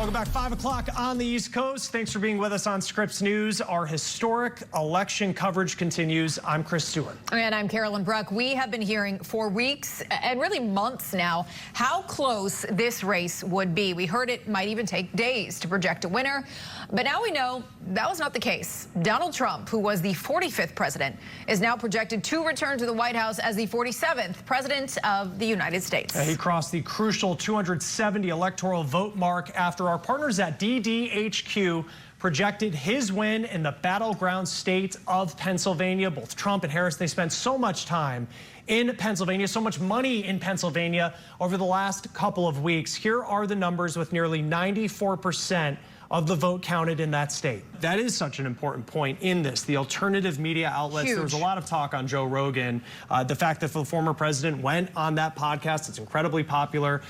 Welcome back, 5 o'clock on the East Coast. Thanks for being with us on Scripps News. Our historic election coverage continues. I'm Chris Stewart. And I'm Carolyn Bruck. We have been hearing for weeks and really months now how close this race would be. We heard it might even take days to project a winner. But now we know that was not the case. Donald Trump, who was the 45th president, is now projected to return to the White House as the 47th president of the United States. He crossed the crucial 270 electoral vote mark after our partners at DDHQ projected his win in the battleground state of Pennsylvania. Both Trump and Harris, they spent so much time in Pennsylvania, so much money in Pennsylvania over the last couple of weeks. Here are the numbers with nearly 94% of the vote counted in that state. That is such an important point in this. The alternative media outlets, Huge. There was a lot of talk on Joe Rogan. The fact that the former president went on that podcast, it's incredibly popular.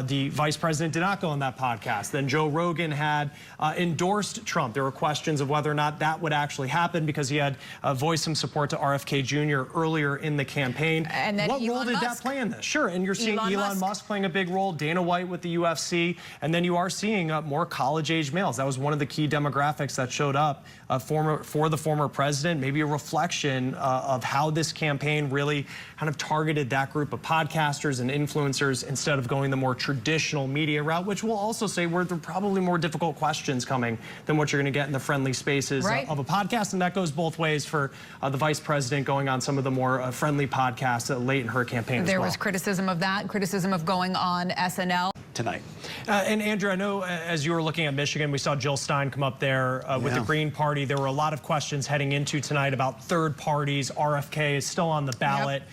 The vice president did not go on that podcast. Then Joe Rogan had endorsed Trump. There were questions of whether or not that would actually happen because he had voiced some support to RFK Jr. earlier in the campaign. And then what role Elon did that Musk. play in this? Sure, and you're seeing Elon Musk playing a big role, Dana White with the UFC, and then you are seeing more college-age males. That was one of the key demographics that showed up for the former president, maybe a reflection of how this campaign really kind of targeted that group of podcasters and influencers instead of going the more traditional media route, which will also say where there are probably more difficult questions coming than what you're going to get in the friendly spaces of a podcast. And that goes both ways for the vice president going on some of the more friendly podcasts late in her campaign There was criticism of that, criticism of going on SNL tonight. And Andrew, I know as you were looking at Michigan, we saw Jill Stein come up there with the Green Party. There were a lot of questions heading into tonight about third parties. RFK is still on the ballot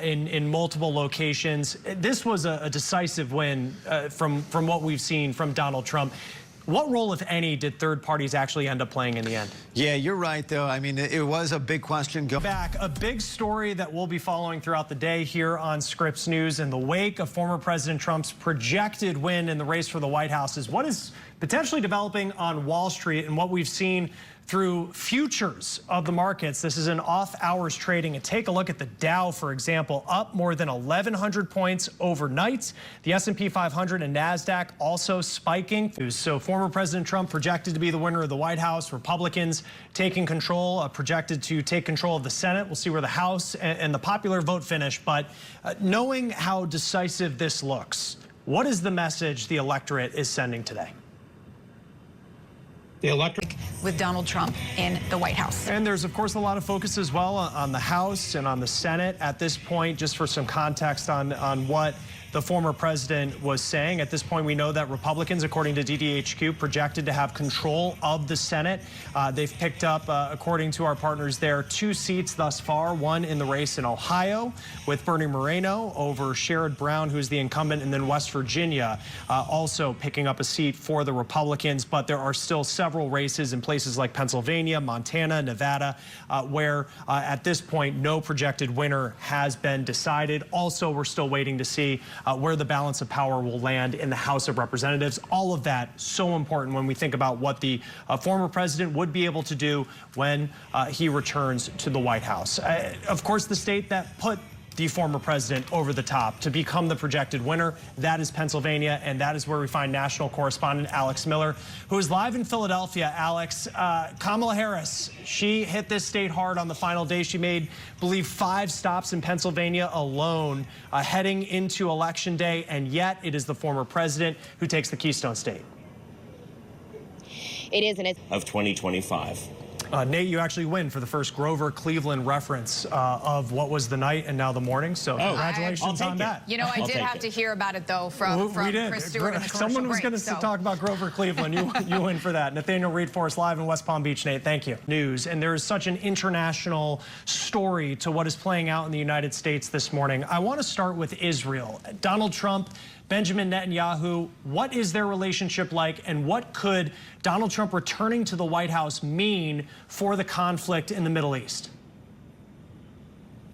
in multiple locations. This was a decisive win from what we've seen from Donald Trump. What role, if any, did third parties actually end up playing in the end? Yeah, you're right, though. I mean, it was a big question. Back, a big story that we'll be following throughout the day here on Scripps News in the wake of former President Trump's projected win in the race for the White House is what is potentially developing on Wall Street and what we've seen through futures of the markets. This is an off-hours trading. And take a look at the Dow, for example, up more than 1,100 points overnight. The S&P 500 and NASDAQ also spiking. So former President Trump projected to be the winner of the White House. Republicans taking control, projected to take control of the Senate. We'll see where the House and the popular vote finish. But knowing how decisive this looks, what is the message the electorate is sending today? The electorate with Donald Trump in the White House. And there's, of course, a lot of focus as well on the House and on the Senate at this point. Just for some context on what the former president was saying. At this point, we know that Republicans, according to DDHQ, projected to have control of the Senate. They've picked up, according to our partners there, 2 seats thus far, one in the race in Ohio with Bernie Moreno over Sherrod Brown, who's the incumbent, and then West Virginia also picking up a seat for the Republicans. But there are still several races in places like Pennsylvania, Montana, Nevada, where at this point, no projected winner has been decided. Also, we're still waiting to see where the balance of power will land in the House of Representatives. All of that so important when we think about what the former president would be able to do when he returns to the White House. Of course, the state that put the former president over the top to become the projected winner, that is Pennsylvania, and that is where we find national correspondent Alex Miller, who is live in Philadelphia. Alex, Kamala Harris, she hit this state hard on the final day. She made, I believe, 5 stops in Pennsylvania alone heading into Election Day, and yet it is the former president who takes the Keystone State. It is, and it's of 2025. Nate, you actually win for the first Grover Cleveland reference of what was the night and now the morning. So congratulations on that. You know, I did have to hear about it, though, from Chris Stewart in the commercial Someone was break, going to talk about Grover Cleveland. You win for that. Nathaniel Reed for us live in West Palm Beach. Nate, thank you. News. And there is such an international story to what is playing out in the United States this morning. I want to start with Israel. Donald Trump, Benjamin Netanyahu, what is their relationship like, and what could Donald Trump returning to the White House mean for the conflict in the Middle East?